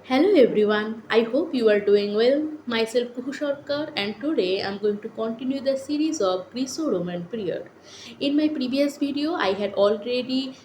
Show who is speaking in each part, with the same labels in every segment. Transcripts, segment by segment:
Speaker 1: Hello everyone, I hope you are doing well. Myself Kuhu Sarkar and today I am going to continue the series of Greco-Roman period. In my previous video I had already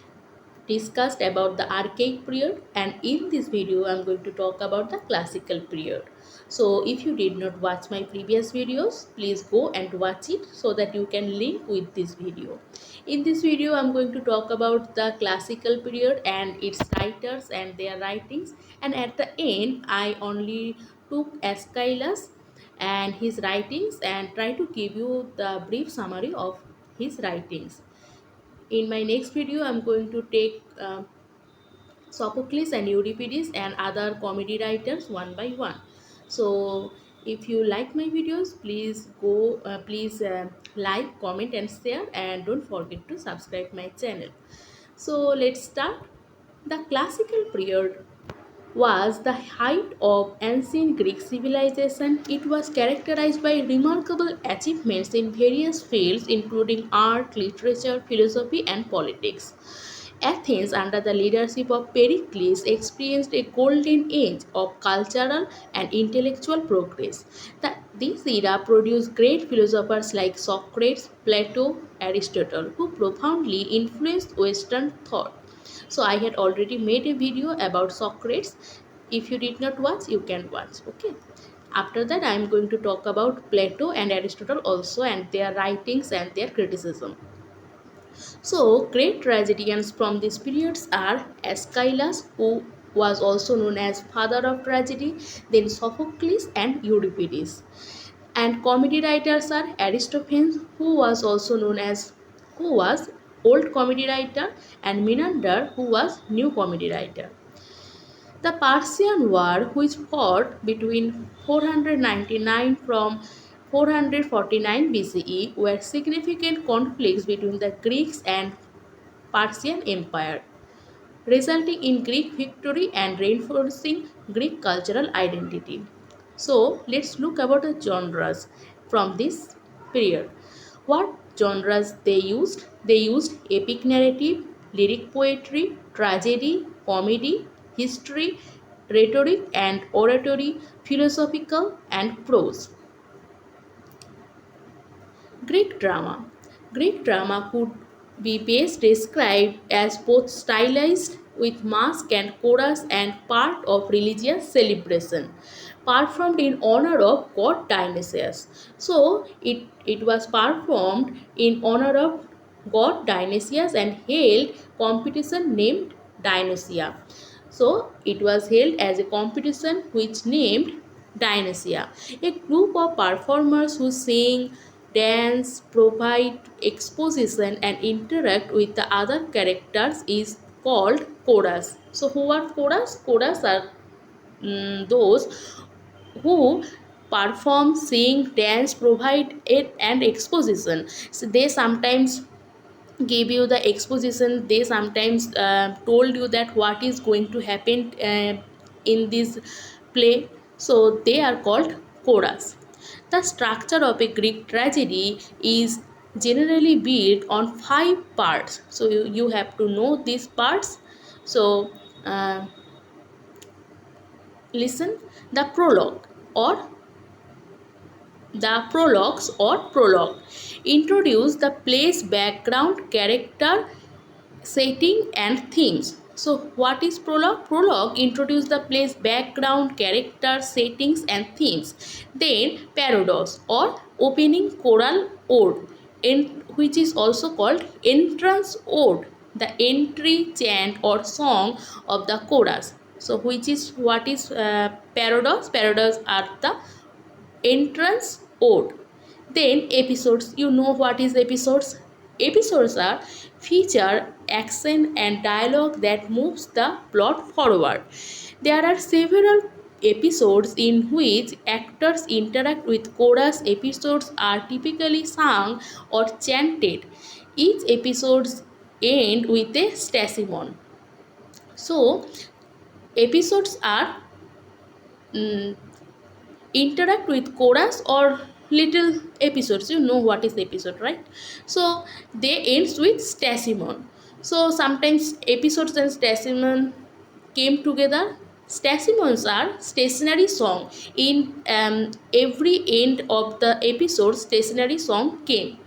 Speaker 1: discussed about the archaic period, and in this video I am going to talk about the classical period. So if you did not watch my previous videos, please go and watch it so that you can link with this video. In this video I am going to talk about the classical period and its writers and their writings, and at the end I only took Aeschylus and his writings and try to give you the brief summary of his writings. In my next video I'm going to take Sophocles and Euripides and other comedy writers one by one. So if you like my videos, please like, comment and share, and don't forget to subscribe my channel. So let's start. The classical period was the height of ancient Greek civilization. It was characterized by remarkable achievements in various fields, including art, literature, philosophy, and politics. Athens, under the leadership of Pericles, experienced a golden age of cultural and intellectual progress. This era produced great philosophers like Socrates, Plato, Aristotle, who profoundly influenced Western thought. So I had already made a video about Socrates. If you did not watch, you can watch. Okay. After that, I am going to talk about Plato and Aristotle also, and their writings and their criticism. So, great tragedians from these periods are Aeschylus, who was also known as father of tragedy, then Sophocles and Euripides. And comedy writers are Aristophanes, who was old comedy writer, and Menander, who was new comedy writer. The Persian War, which fought between 499 from 449 BCE, were significant conflicts between the Greeks and Persian Empire, resulting in Greek victory and reinforcing Greek cultural identity. So, let's look about the genres from this period. What genres they used? They used epic narrative, lyric poetry, tragedy, comedy, history, rhetoric and oratory, philosophical and prose. Greek drama. Greek drama could be best described as both stylized with mask and chorus and part of religious celebration, performed in honor of god Dionysius. So it was performed in honor of god Dionysius and held competition named Dionysia. So it was held as a competition which named Dionysia. A group of performers who sing, dance, provide exposition and interact with the other characters is called chorus. So who are chorus? Chorus are those who perform, sing, dance, provide it and exposition. So they sometimes give you the exposition, they sometimes told you that what is going to happen in this play, so they are called chorus. The structure of a Greek tragedy is generally built on five parts, so you have to know these parts. So uh, listen. The prologue or the prologues or prologue introduce the play's background, character, setting and themes. So what is prologue? Prologue introduce the play's background, character, settings and themes. Then parodos or opening choral ode, which is also called entrance ode, the entry chant or song of the chorus. So what is parodos? Parodos are the entrance ode. Then episodes. You know what is episodes? Episodes are feature, action and dialogue that moves the plot forward. There are several episodes in which actors interact with chorus. Episodes are typically sung or chanted. Each episode end with a stasimon. So episodes are interact with chorus or little episodes. You know what is episode, right? So they ends with stasimon. So sometimes episodes and stasimon came together, Stasimons are stationary song. In every end of the episode, stationary song came.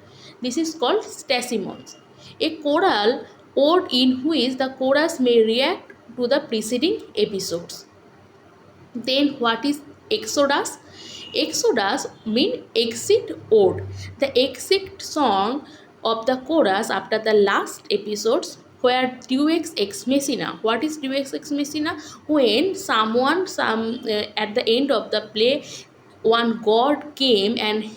Speaker 1: This is called stasimons. A choral ode in which the chorus may react to the preceding episodes. Then what is Exodus? Exodus mean exit ode. The exit song of the chorus after the last episodes where Deus ex machina. What is Deus ex machina? When at the end of the play, one god came and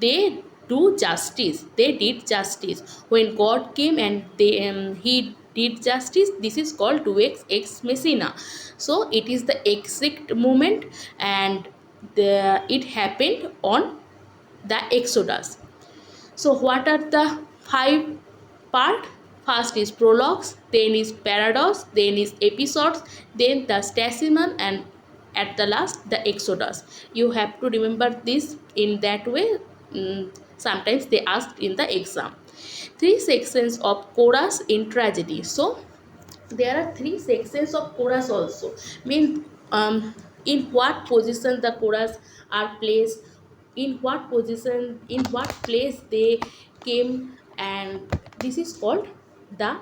Speaker 1: they they did justice. When god came and he did justice, this is called Deus ex machina. So it is the exact moment, and it happened on the Exodus. So what are the five part? First is prologues, then is paradox, then is episodes, then the stasimon, and at the last the Exodus. You have to remember this in that way. Sometimes they asked in the exam. Three sections of chorus in tragedy. So there are three sections of chorus also. Mean in what position the chorus are placed, in what place they came, and this is called the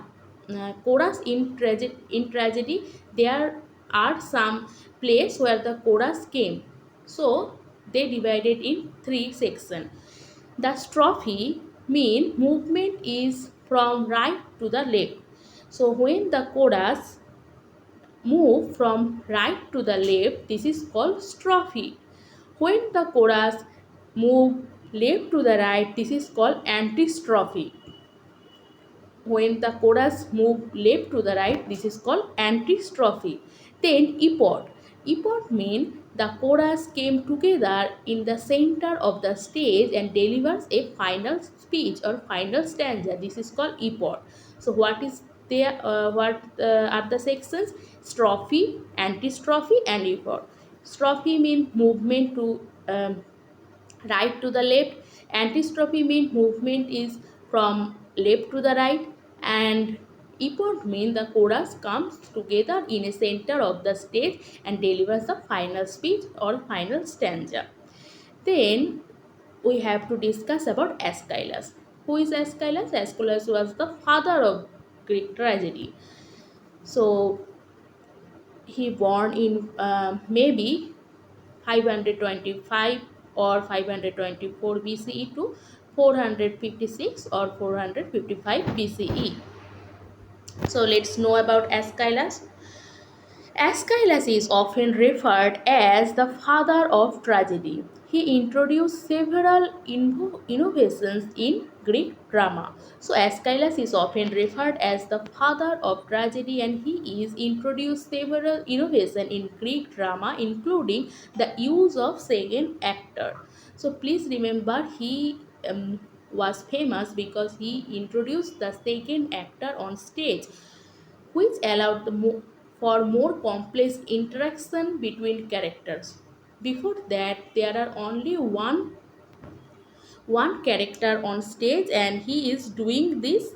Speaker 1: chorus in tragedy. There are some place where the chorus came, so they divided in three sections. The strophe mean movement is from right to the left. So when the chorus move from right to the left, this is called strophe. When the chorus move left to the right, this is called antistrophe. When the chorus move left to the right, this is called antistrophe. Then epod. Epod means the chorus came together in the center of the stage and delivers a final speech or final stanza. This is called epod. So what is there? Are the sections? Strophe, antistrophe, and epod. Strophe means movement to right to the left. Antistrophe means movement is from left to the right, and epod means the chorus comes together in a center of the stage and delivers the final speech or final stanza. Then we have to discuss about Aeschylus. Who is Aeschylus? Aeschylus was the father of Greek tragedy. So he born in maybe 525 or 524 BCE to 456 or 455 BCE. So let's know about Aeschylus. Aeschylus is often referred as the father of tragedy. He introduced several innovations in Greek drama. So Aeschylus is often referred as the father of tragedy, and he is introduced several innovations in Greek drama, including the use of second actor. So please remember, he was famous because he introduced the second actor on stage, which allowed for more complex interaction between characters. Before that, there are only one character on stage, and he is doing this.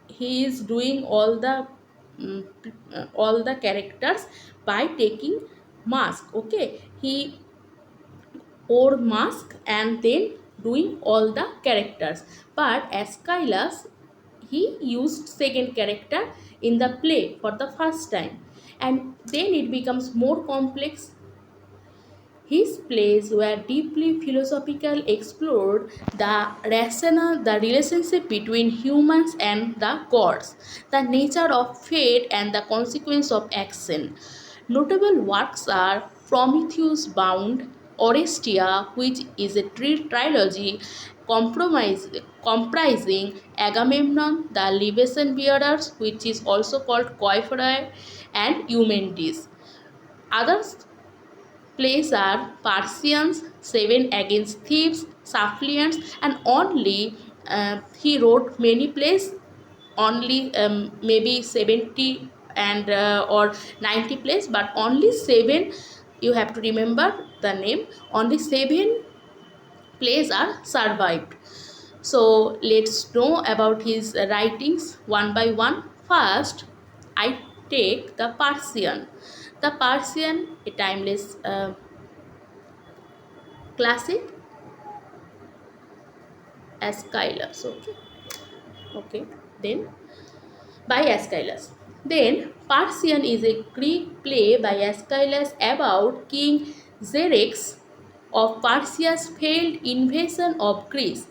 Speaker 1: He is doing mm, all the characters by taking mask. Okay, he wore mask and then doing all the characters. But Aeschylus, he used second character in the play for the first time, and then it becomes more complex. His plays were deeply philosophical, explored the rationale, the relationship between humans and the gods, the nature of fate and the consequence of action. Notable works are Prometheus Bound, Orestia, which is a trilogy comprising Agamemnon, the libation bearers, which is also called Coiphoroi, and Eumendes. Others plays are Persians, Seven Against Thieves, Suppliants, and only he wrote many plays, only maybe 70 and or 90 plays, but only seven. You have to remember the name. Only seven plays are survived. So let's know about his writings one by one. First, I take the Persian. The Persian, a timeless classic, Aeschylus. Okay. Then by Aeschylus. Then Persian is a Greek play by Aeschylus about King Xerxes of Persia's failed invasion of Greece.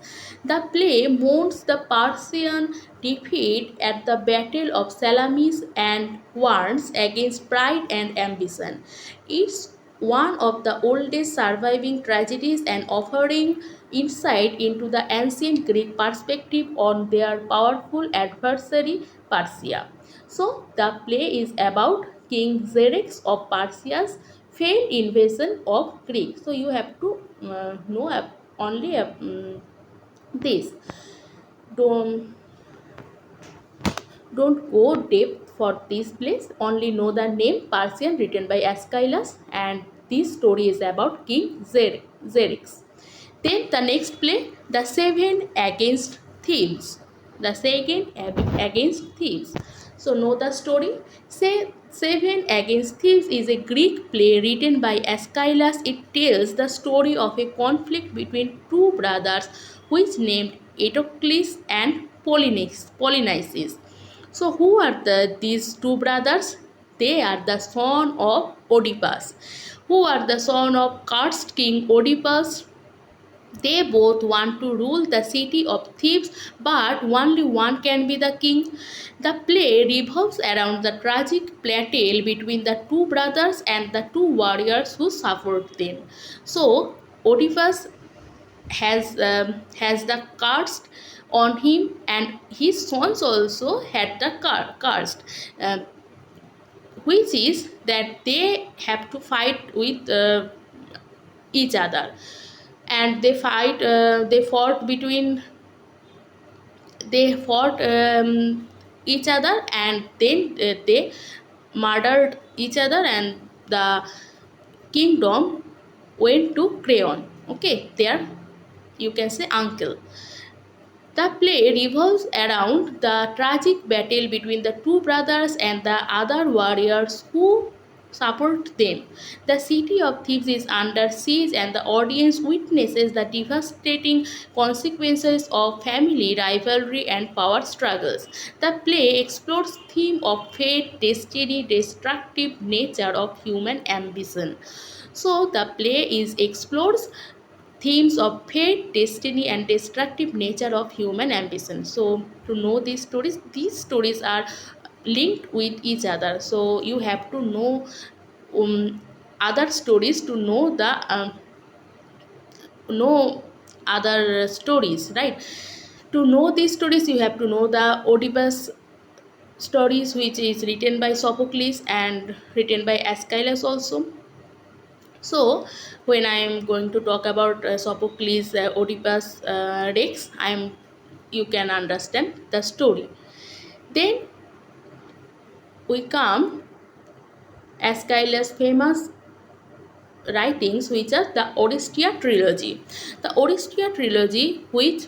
Speaker 1: The play mourns the Persian defeat at the Battle of Salamis and warns against pride and ambition. It's one of the oldest surviving tragedies and offering insight into the ancient Greek perspective on their powerful adversary Persia. So, the play is about King Xerxes of Persia's failed invasion of Greek. So, you have to know only this. Don't don't go depth for this place. Only know the name Persian written by Aeschylus, and this story is about King Xerxes. Then the next play, the Seven Against Thebes. The Second Against Thebes. So know the story. Say Seven Against Thebes is a Greek play written by Aeschylus. It tells the story of a conflict between two brothers, which named Eteocles and Polynices. So who are these two brothers? They are the son of Oedipus. Who are the son of cursed king Oedipus? They both want to rule the city of Thebes, but only one can be the king. The play revolves around the tragic battle between the two brothers and the two warriors who support them. So Oedipus has the cursed on him, and his sons also had the cursed, which is that they have to fight with each other, and they fought each other, and then they murdered each other, and the kingdom went to Creon. Okay, there you can say uncle. The play revolves around the tragic battle between the two brothers and the other warriors who support them. The city of Thebes is under siege, and the audience witnesses the devastating consequences of family rivalry and power struggles. The play explores theme of fate, destiny, destructive nature of human ambition. So the play is explores themes of fate, destiny, and destructive nature of human ambition. So, to know these stories are linked with each other. So, you have to know other stories to know other stories, right? To know these stories, you have to know the Oedipus stories, which is written by Sophocles and written by Aeschylus also. So, when I am going to talk about Sophocles, Oedipus Rex, you can understand the story. Then we come Aeschylus' famous writings, which are the Orestia trilogy. The Orestia trilogy, which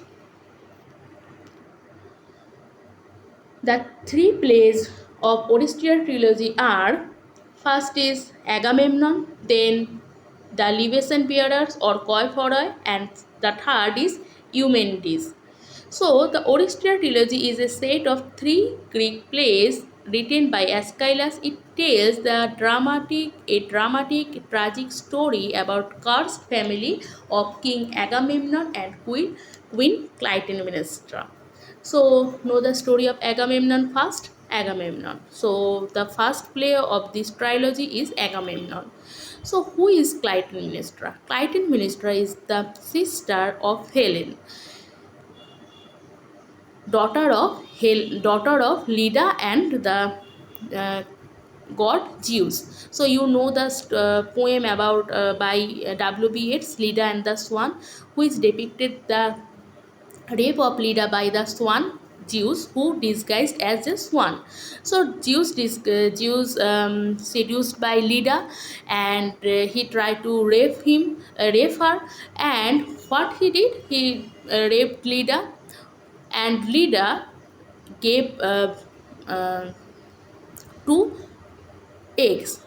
Speaker 1: the three plays of Orestia trilogy are: first is Agamemnon, then the libation bearers or Koiphoroi, and the third is Eumenides. So, the Orestia trilogy is a set of three Greek plays written by Aeschylus. It tells a dramatic, tragic story about cursed family of King Agamemnon and Queen Clytemnestra. So, know the story of Agamemnon first. Agamemnon. So, the first play of this trilogy is Agamemnon. So, who is Clytemnestra? Clytemnestra is the sister of Helen, daughter of Leda and the uh, god Zeus. So you know the poem about by W.B. Yeats, Leda and the Swan, which depicted the rape of Leda by the swan Zeus, who disguised as a swan. So Zeus seduced by Leda, and he tried to rape her, and what he did, he raped Leda, and Leda gave uh, to eggs,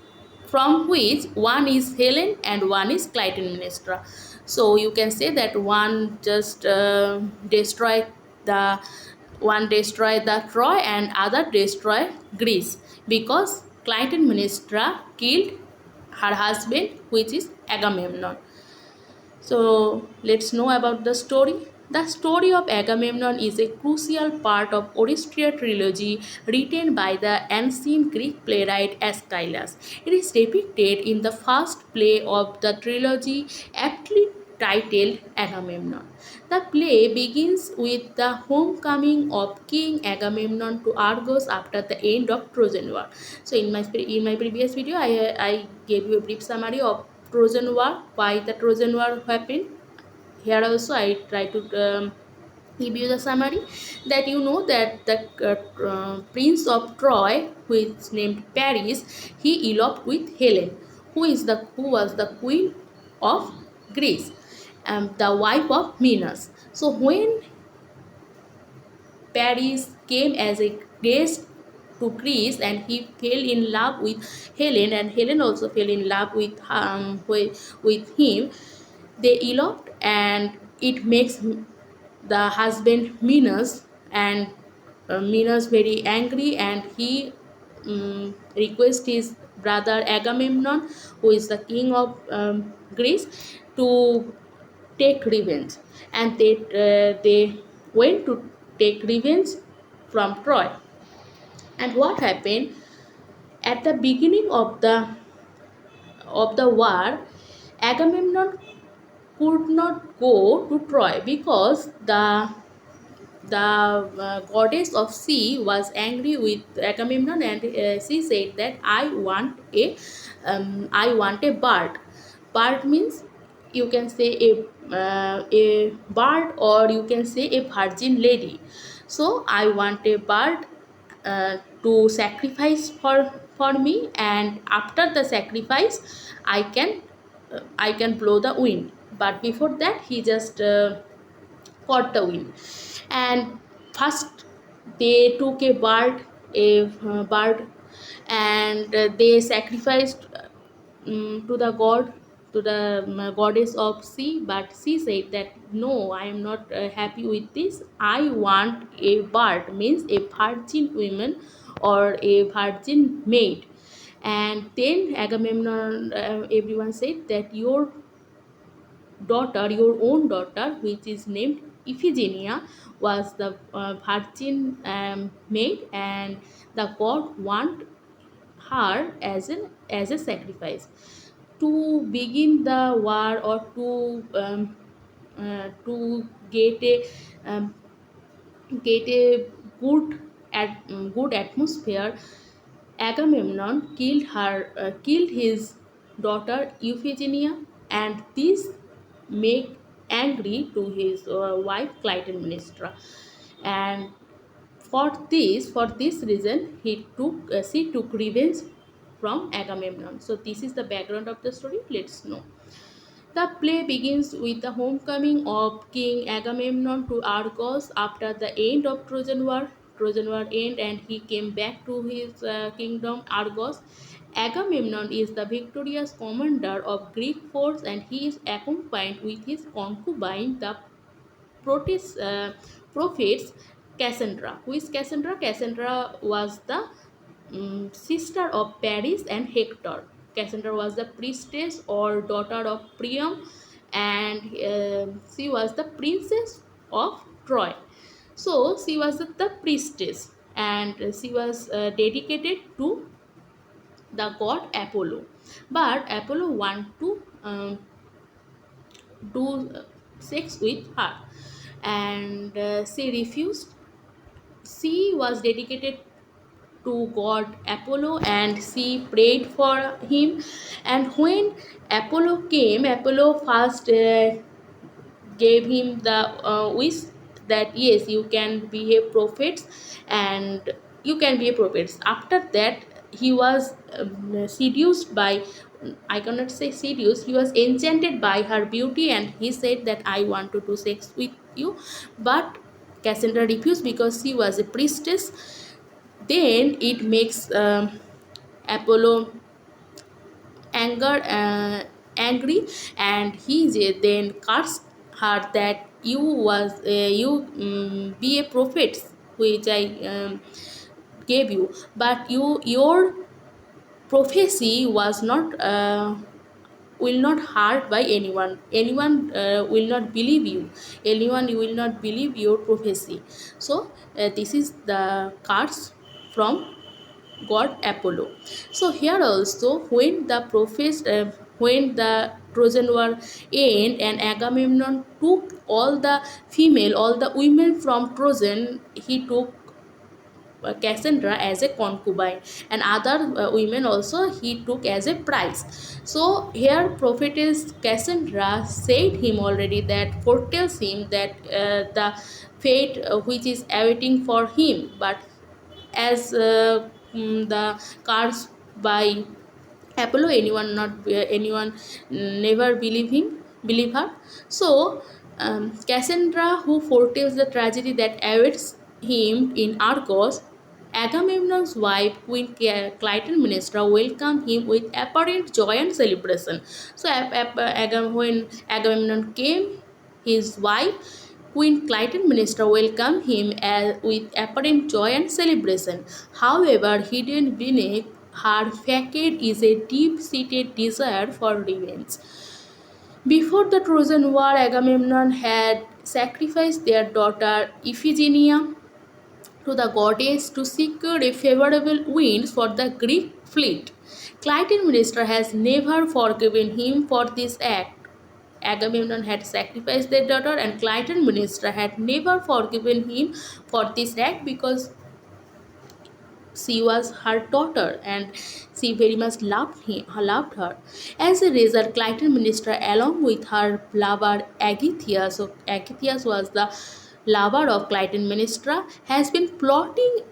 Speaker 1: from which one is Helen and one is Clytemnestra. So you can say that one just destroyed the Troy and other destroyed Greece, because Clytemnestra killed her husband, which is Agamemnon. So let's know about the story. The story of Agamemnon is a crucial part of Oristria trilogy written by the ancient Greek playwright Aeschylus. It is depicted in the first play of the trilogy, aptly titled Agamemnon. The play begins with the homecoming of King Agamemnon to Argos after the end of Trojan War. So in my previous video, I gave you a brief summary of Trojan War, why the Trojan War happened. Here also I try to give you the summary, that you know that the prince of Troy, who is named Paris, he eloped with Helen, who was the queen of Greece, the wife of Minos. So when Paris came as a guest to Greece and he fell in love with Helen, and Helen also fell in love with him, they eloped, and it makes the husband Minos, and Minos very angry, and he requests his brother Agamemnon, who is the king of Greece, to take revenge, and they went to take revenge from Troy. And what happened at the beginning of the war? Agamemnon could not go to Troy because the goddess of sea was angry with Agamemnon, and she said that I want a bird. Bird means, you can say a bird, or you can say a virgin lady. So I want a bird to sacrifice for me, and after the sacrifice I can blow the wind. But before that, he just caught the wind. And first they took a bird, and they sacrificed to the god, to the goddess of sea. But she said that no, I am not happy with this. I want a bird, means a virgin woman or a virgin maid. And then Agamemnon, everyone said that your own daughter, which is named Iphigenia, was the virgin maid, and the god want her as a sacrifice to begin the war, or to get a good atmosphere. Agamemnon killed his daughter Euphigenia, and this make angry to his wife Clytemnestra. And for this reason, she took revenge from Agamemnon. So this is the background of the story. Let's know. The play begins with the homecoming of King Agamemnon to Argos after the end of Trojan War. Trojan War ended, and he came back to his kingdom Argos. Agamemnon is the victorious commander of Greek force, and he is accompanied with his concubine, the Protes, prophets Cassandra. Who is Cassandra? Cassandra was the sister of Paris and Hector. Cassandra was the priestess or daughter of Priam, and she was the princess of Troy. So she was the priestess, and she was dedicated to the god Apollo. But Apollo want to do sex with her, and she refused. She was dedicated to god Apollo, and she prayed for him. And when Apollo came, Apollo first gave him the wish that yes, you can be a prophet, and you can be a prophet. After that, he was seduced by, I cannot say seduced, he was enchanted by her beauty, and he said that I want to do sex with you. But Cassandra refused because she was a priestess. Then it makes Apollo angry, and he then cursed her that you be a prophet which I gave you, but your prophecy was not will not hurt by anyone. Anyone will not believe you. Anyone will not believe your prophecy. So this is the curse from god Apollo. So here also, when the Trojan War end and Agamemnon took all the women from Trojan, he took Cassandra as a concubine, and other women also he took as a prize. So here prophetess Cassandra said him already, that foretells him that the fate which is awaiting for him, but as the curse by Apollo, anyone never believe her. So Cassandra, who foretells the tragedy that awaits him in Argos, Agamemnon's wife, Queen Clytemnestra, welcomed him with apparent joy and celebration. So when Agamemnon came, his wife Queen Clytemnestra welcomed him with apparent joy and celebration. However, hidden beneath her facade is a deep-seated desire for revenge. Before the Trojan War, Agamemnon had sacrificed their daughter Iphigenia to the goddess to secure a favorable wind for the Greek fleet. Clytemnestra has never forgiven him for this act. Agamemnon had sacrificed their daughter, and Clytemnestra had never forgiven him for this act because she was her daughter and she very much loved her. As a result, Clytemnestra, along with her lover Aegisthus, so Aegisthus was the lover of Clytemnestra, has been plotting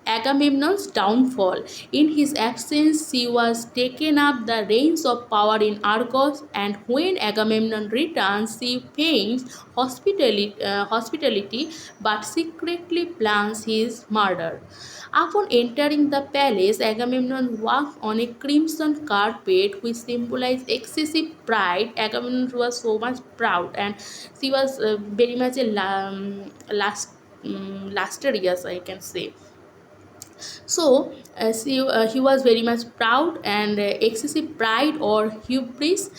Speaker 1: Agamemnon's downfall. In his absence, she was taken up the reins of power in Argos, and when Agamemnon returns, she feigns hospitality but secretly plans his murder. Upon entering the palace, Agamemnon walked on a crimson carpet which symbolized excessive pride. Agamemnon was so much proud, and she was very much a lusterious, I can say. So he was very much proud and excessive pride or hubris.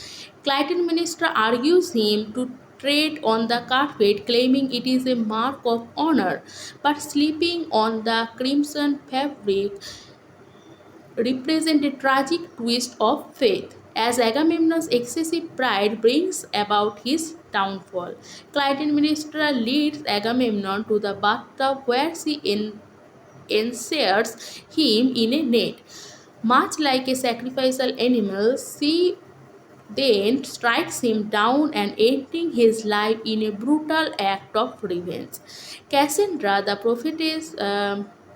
Speaker 1: Clytemnestra argues him to tread on the carpet, claiming it is a mark of honor. But sleeping on the crimson fabric represent a tragic twist of fate, as Agamemnon's excessive pride brings about his downfall. Clytemnestra leads Agamemnon to the bathtub where she ensnares him in a net. Much like a sacrificial animal, she then strikes him down and ending his life in a brutal act of revenge. Cassandra, the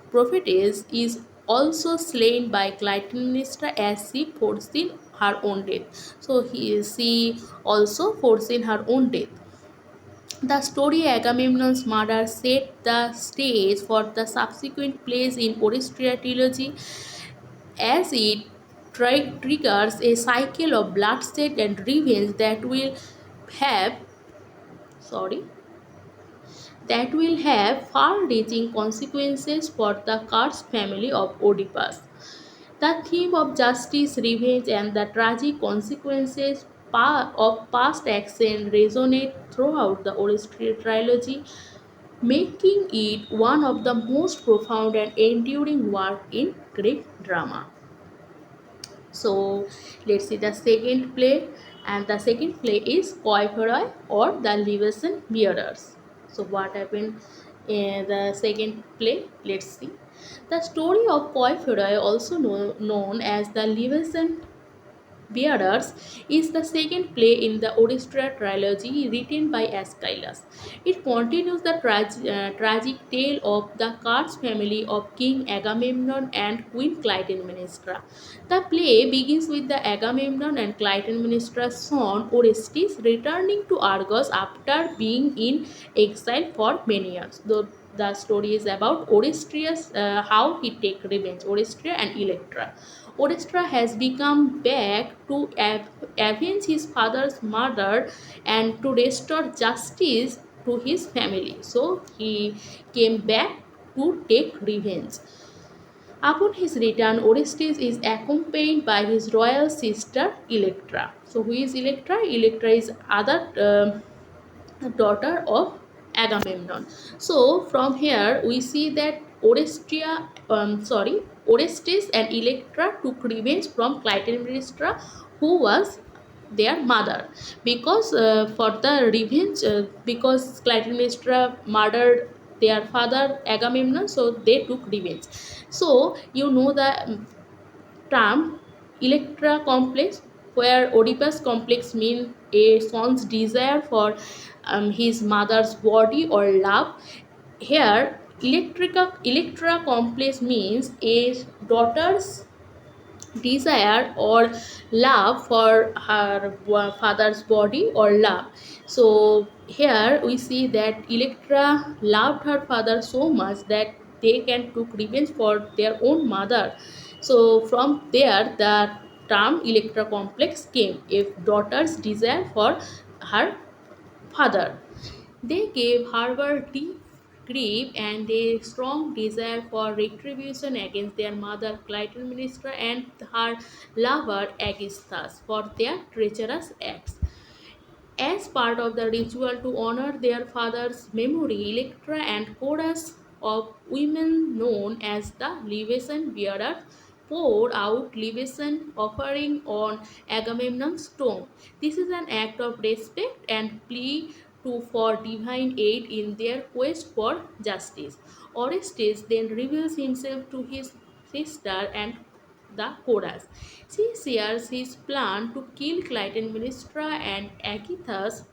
Speaker 1: prophetess, is also slain by Clytemnestra as she foreseen her own death. So she also foreseen her own death. The story Agamemnon's murder set the stage for the subsequent plays in Oratory trilogy, as it triggers a cycle of bloodshed and revenge have sorry that will have far-reaching consequences for the cursed family of Oedipus. The theme of justice, revenge, and the tragic consequences of past action resonate throughout the Oratory trilogy, making it one of the most profound and enduring works in Greek drama. So let's see the second play, and the second play is Koiphoroi or the Libation Bearers. So what happened in the second play? Let's see. The story of Koiphoroi, also known as the Libation Bearers, is the second play in the Oratory trilogy written by Aeschylus. It continues the tragic tale of the cursed family of King Agamemnon and Queen Clytemnestra. The play begins with the Agamemnon and Clytemnestra's son Orestes returning to Argos after being in exile for many years. The story is about Orestes, how he take revenge, Orestes and Electra. Orchestra has become back to avenge his father's murder and to restore justice to his family. So he came back to take revenge. Upon his return, Orestes is accompanied by his royal sister Electra. So, who is Electra? Electra is other daughter of Agamemnon. So, from here we see that Orestes and Electra took revenge from Clytemnestra, who was their mother, because for the revenge, because Clytemnestra murdered their father Agamemnon, so they took revenge. So you know the term Electra complex, where Oedipus complex means a son's desire for his mother's body or love. Here, Electra complex means a daughter's desire or love for her father's body or love. So here we see that Electra loved her father so much that they can took revenge for their own mother. So from there the term Electra complex came, if daughter's desire for her father. They gave Harvard deep grief and a strong desire for retribution against their mother Clytemnestra and her lover Aegisthus for their treacherous acts. As part of the ritual to honor their father's memory, Electra and chorus of women known as the libation bearers poured out libation offering on Agamemnon's tomb. This is an act of respect and plea for divine aid in their quest for justice. Orestes then reveals himself to his sister and the chorus. She shares his plan to kill Clytemnestra and Aegisthus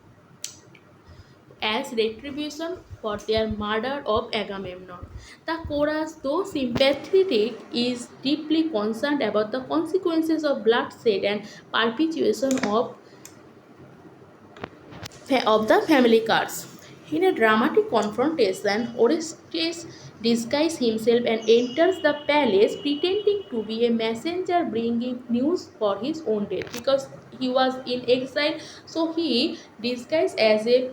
Speaker 1: as retribution for their murder of Agamemnon. The chorus, though sympathetic, is deeply concerned about the consequences of bloodshed and perpetuation of the family curse. In a dramatic confrontation, Orestes disguises himself and enters the palace pretending to be a messenger bringing news for his own death, because he was in exile. So he disguised as a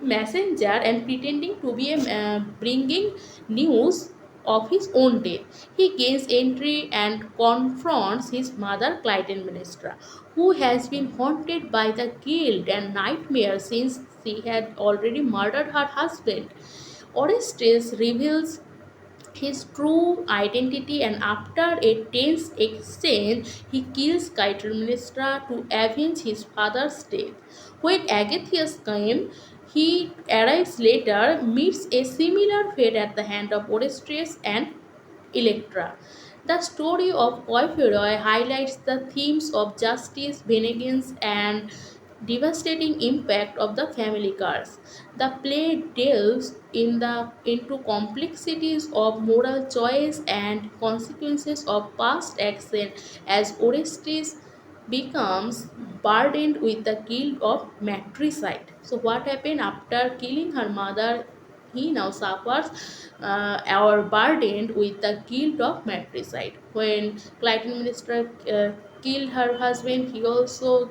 Speaker 1: messenger and pretending to be a bringing news of his own death. He gains entry and confronts his mother Clytemnestra, who has been haunted by the guilt and nightmare since she had already murdered her husband. Orestes reveals his true identity, and after a tense exchange, he kills Clytemnestra to avenge his father's death. When Agathias came, he arrives later, meets a similar fate at the hand of Orestes and Electra. The story of Ophiroi highlights the themes of justice, vengeance, and devastating impact of the family curse. The play delves into complexities of moral choice and consequences of past action as Orestes becomes burdened with the guilt of matricide. So, what happened after killing her mother? He now suffers or burdened with the guilt of matricide. When Clytemnestra killed her husband, he also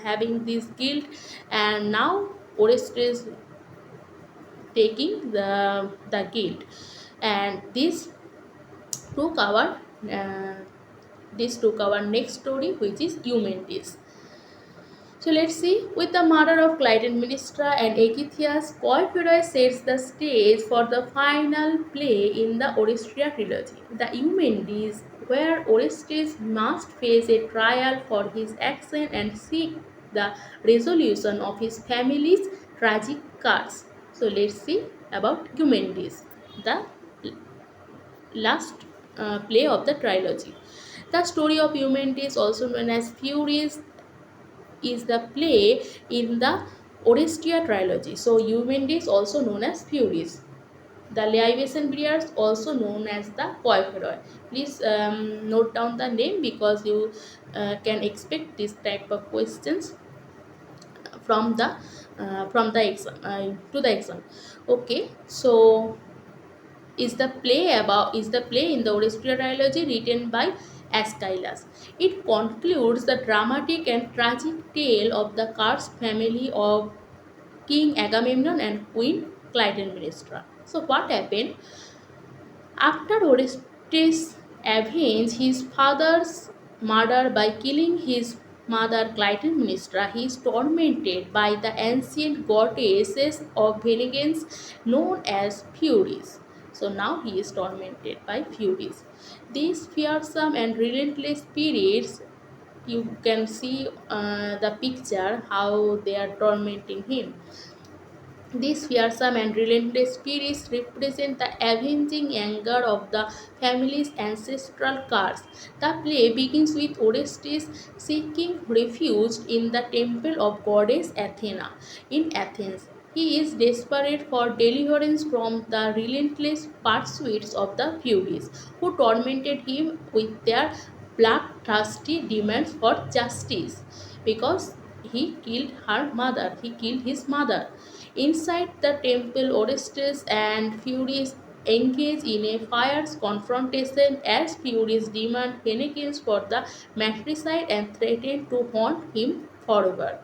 Speaker 1: having this guilt, and now Orestes taking the guilt, and took our uh, this took our next story, which is Eumentis. So let's see. With the murder of Clytemnestra and Aegisthus, Porphyry sets the stage for the final play in the Orestria trilogy, the Eumendes, where Orestes must face a trial for his action and seek the resolution of his family's tragic curse. So let's see about Eumendes, the last play of the trilogy. The story of Eumendes, also known as Furies, is the play in the Orestria trilogy. So Eumendes also known as Furies. The libation bearers also known as the Poiphoroi. Please note down the name, because you can expect this type of questions from the exam to the exam. Okay, so is the play in the Orestria trilogy written by Aeschylus. It concludes the dramatic and tragic tale of the cursed family of King Agamemnon and Queen Clytemnestra. So, what happened? After Orestes avenged his father's murder by killing his mother Clytemnestra, he is tormented by the ancient goddesses of vengeance known as Furies. So now he is tormented by Furies. These fearsome and relentless spirits, you can see the picture how they are tormenting him. These fearsome and relentless spirits represent the avenging anger of the family's ancestral curse. The play begins with Orestes seeking refuge in the temple of goddess Athena in Athens. He is desperate for deliverance from the relentless pursuits of the Furies, who tormented him with their bloodthirsty demands for justice because he killed his mother. Inside the temple, Orestes and Furies engage in a fierce confrontation as Furies demand vengeance for the matricide and threaten to haunt him forever.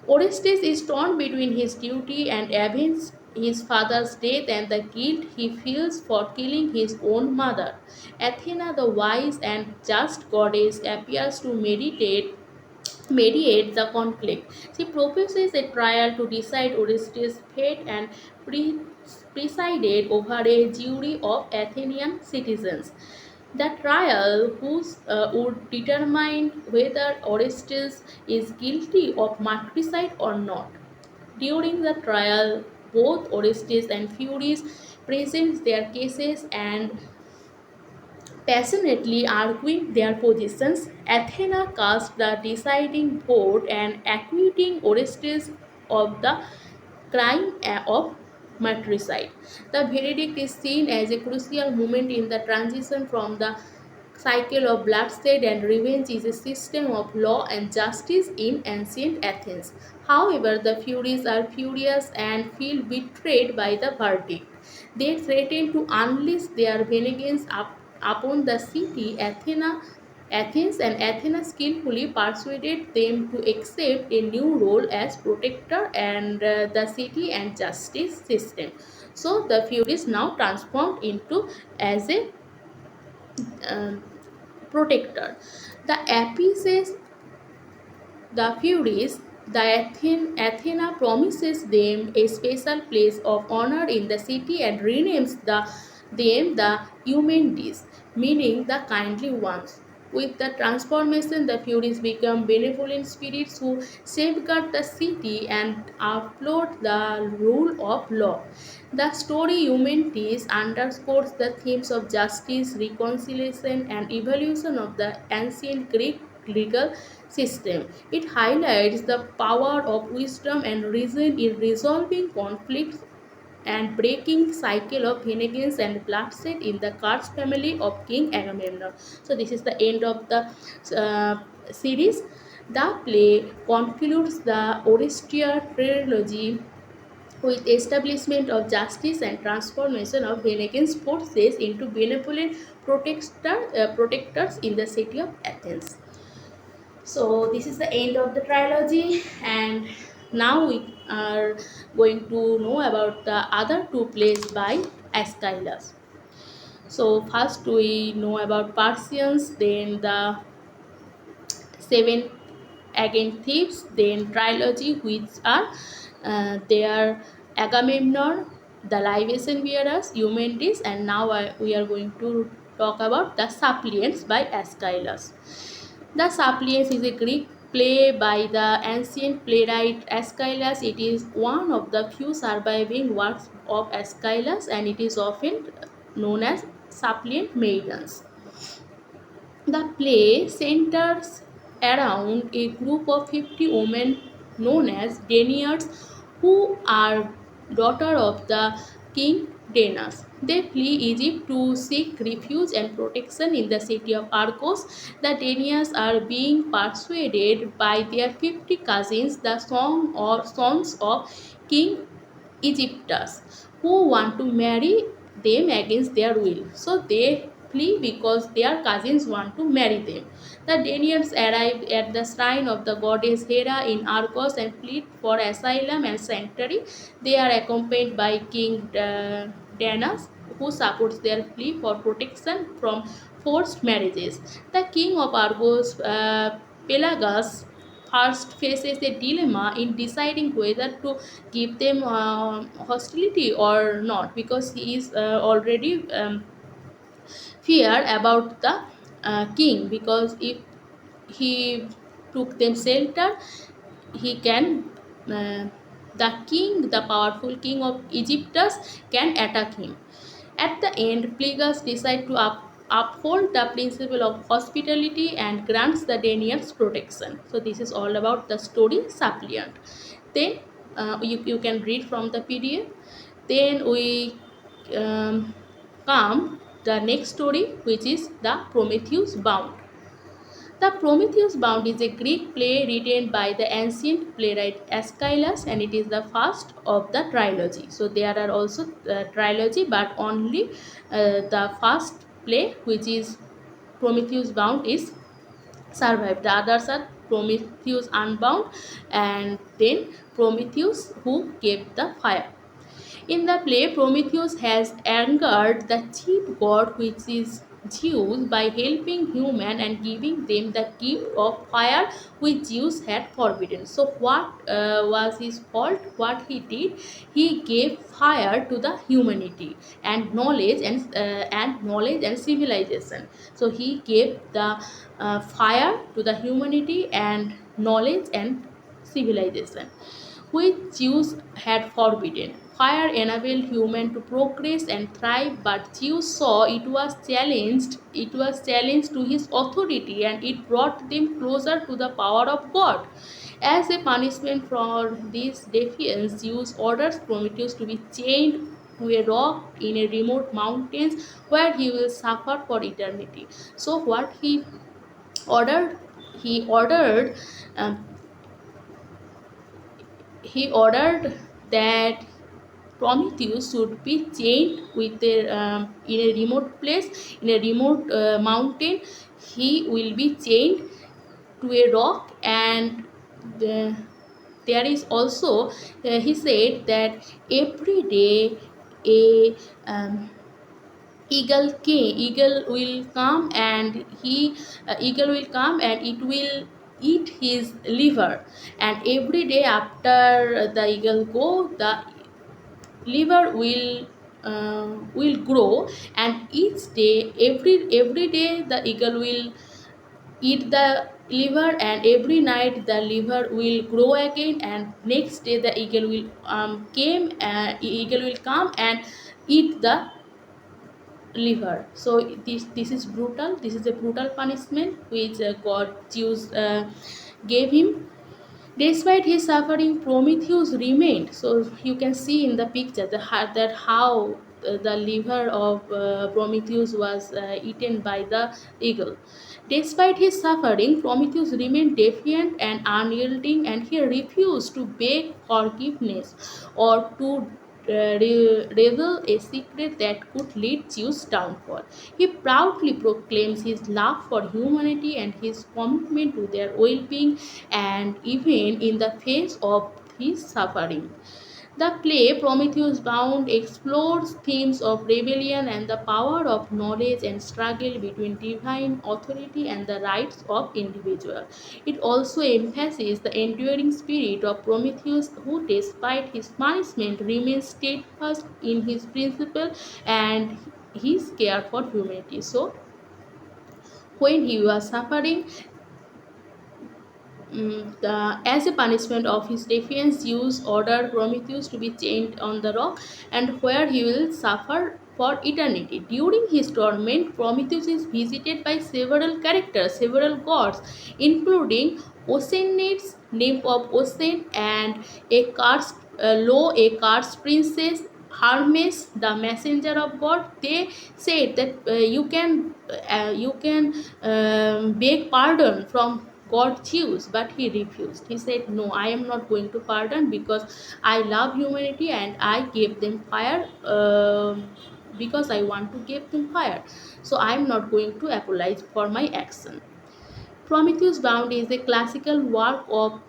Speaker 1: Orestes is torn between his duty and avenge his father's death and the guilt he feels for killing his own mother. Athena, the wise and just goddess, appears to mediate the conflict. She proposes a trial to decide Orestes' fate and presided over a jury of Athenian citizens. The trial would determine whether Orestes is guilty of matricide or not. During the trial, both Orestes and Furies present their cases and passionately arguing their positions. Athena cast the deciding vote and acquitting Orestes of the crime of matricide. The verdict is seen as a crucial moment in the transition from the cycle of bloodshed and revenge is a system of law and justice in ancient Athens. However, the Furies are furious and feel betrayed by the verdict. They threaten to unleash their vengeance upon the city. Athens and Athena skillfully persuaded them to accept a new role as protector and the city and justice system. So the Furies now transformed into as a um, protector. The appeases the Furies, Athena promises them a special place of honor in the city and renames them the Eumenides, meaning the kindly ones. With the transformation, the Furies become benevolent spirits who safeguard the city and uphold the rule of law. The story Eumenides underscores the themes of justice, reconciliation, and evolution of the ancient Greek legal system. It highlights the power of wisdom and reason in resolving conflicts and breaking cycle of vengeance and bloodshed in the cursed family of King Agamemnon. So this is the end of the series. The play concludes the Orestia trilogy with establishment of justice and transformation of vengeance forces into benevolent protectors in the city of Athens. So this is the end of the trilogy, and now we are going to know about the other two plays by Aeschylus. So first we know about Persians, then the seven again thieves, then trilogy which are their Agamemnon, the libation bearers, Eumenides, and now we are going to talk about the suppliants by Aeschylus. The Suppliants is a Greek play by the ancient playwright Aeschylus. It is one of the few surviving works of Aeschylus and it is often known as Suppliant Maidens. The play centers around a group of 50 women known as Danaans who are daughter of the king Danas. They flee Egypt to seek refuge and protection in the city of Argos. The Danaans are being persuaded by their 50 cousins, the sons of King Egyptus, who want to marry them against their will. So they flee because their cousins want to marry them. The Danaans arrive at the shrine of the goddess Hera in Argos and plead for asylum and sanctuary. They are accompanied by King Danas, who supports their plea for protection from forced marriages. The king of Argos, Pelagus, first faces a dilemma in deciding whether to give them hostility or not, because he is already fear about the king, because if he took them shelter, he can the king, the powerful king of Egyptus, can attack him. At the end, Plagus decides to uphold the principle of hospitality and grants the Danians protection. So this is all about the story Suppliant. Then you can read from the PDF. Then we come the next story, which is the Prometheus Bound. The Prometheus Bound is a Greek play written by the ancient playwright Aeschylus, and it is the first of the trilogy. So there are also trilogy, but only the first play, which is Prometheus Bound, is survived. The others are Prometheus Unbound and then Prometheus who gave the fire. In the play, Prometheus has angered the chief god, which is Zeus, by helping humans and giving them the gift of fire, which Zeus had forbidden. So, what was his fault? What he did? He gave fire to the humanity and knowledge and civilization. So, he gave the fire to the humanity and knowledge and civilization, which Zeus had forbidden. Fire enabled humans to progress and thrive, but Zeus saw it was challenged. It was challenged to his authority, and it brought them closer to the power of God. As a punishment for this defiance, Zeus orders Prometheus to be chained to a rock in a remote mountains where he will suffer for eternity. So, what ordered? He ordered um, he ordered that Prometheus should be chained with in a remote place, in a remote mountain. He will be chained to a rock, and the, there is also he said that every day a eagle will come, and eagle will come and it will eat his liver, and every day after the eagle go, the liver will grow, and each day, every day the eagle will eat the liver, and every night the liver will grow again, and next day the eagle will come and eat the liver. So this is brutal. This is a brutal punishment which God Zeus gave him. Despite his suffering, Prometheus remained. So you can see in the picture that how the liver of Prometheus was eaten by the eagle. Despite his suffering, Prometheus remained defiant and unyielding, and he refused to beg forgiveness or to reveal a secret that could lead Zeus' downfall. He proudly proclaims his love for humanity and his commitment to their well-being, and even in the face of his suffering. The play Prometheus Bound explores themes of rebellion and the power of knowledge and struggle between divine authority and the rights of individuals. It also emphasizes the enduring spirit of Prometheus, who, despite his punishment, remains steadfast in his principle and his care for humanity. So, when he was suffering, as a punishment of his defiance, Zeus ordered Prometheus to be chained on the rock, and where he will suffer for eternity. During his torment, Prometheus is visited by several characters, several gods, including Oceanids, nymph of Ocean, and a cursed princess, Hermes, the messenger of God. They said that you can beg pardon from God Zeus, but he refused. He said, "No, I am not going to pardon because I love humanity and I gave them fire because I want to give them fire. So I am not going to apologize for my action. Prometheus Bound is a classical work of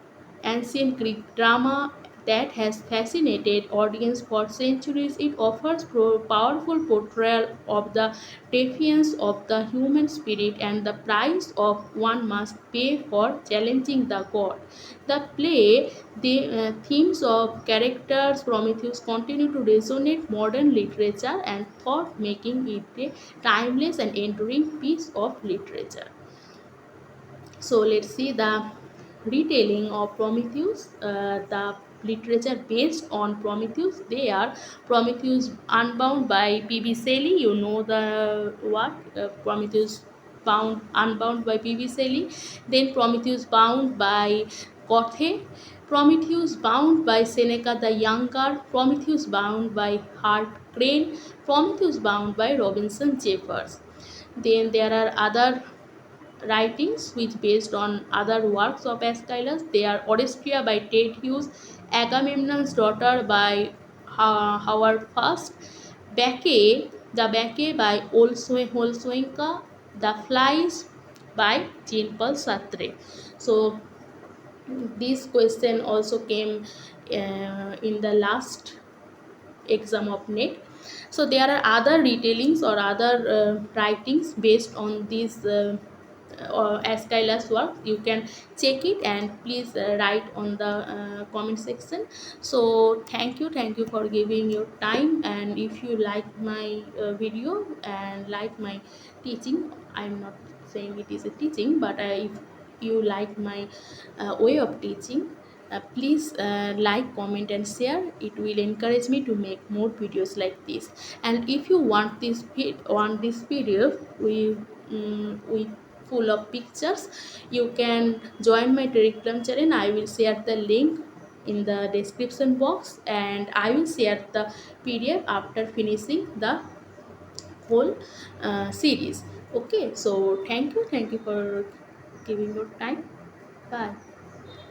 Speaker 1: ancient Greek drama that has fascinated audience for centuries. It offers powerful portrayal of the defiance of the human spirit and the price of one must pay for challenging the god. The play, the themes of characters Prometheus continue to resonate modern literature and thought, making it a timeless and enduring piece of literature. So let's see the retelling of Prometheus, the literature based on Prometheus. They are Prometheus Unbound by P.B. Shelley. You know the work, Prometheus Bound, Unbound by P.B. Shelley. Then Prometheus Bound by Goethe. Prometheus Bound by Seneca the Younger. Prometheus Bound by Hart Crane. Prometheus Bound by Robinson Jeffers. Then there are other writings which based on other works of Aeschylus. They are Orestria by Ted Hughes, Agamemnon's Daughter by Howard Fast, The Bacchae by Olsoenka, The Flies by Jean-Paul Sartre. So this question also came in the last exam of net. So there are other retellings or other writings based on these Aeschylus work. You can check it and please write on the comment section. So thank you for giving your time, and if you like my video and like my teaching, I'm not saying it is a teaching, but if you like my way of teaching, please like, comment and share. It will encourage me to make more videos like this. And if you want this video with full of pictures, you can join my Telegram channel. I will share the link in the description box, and I will share the PDF after finishing the whole series. Okay, so thank you for giving your time. Bye.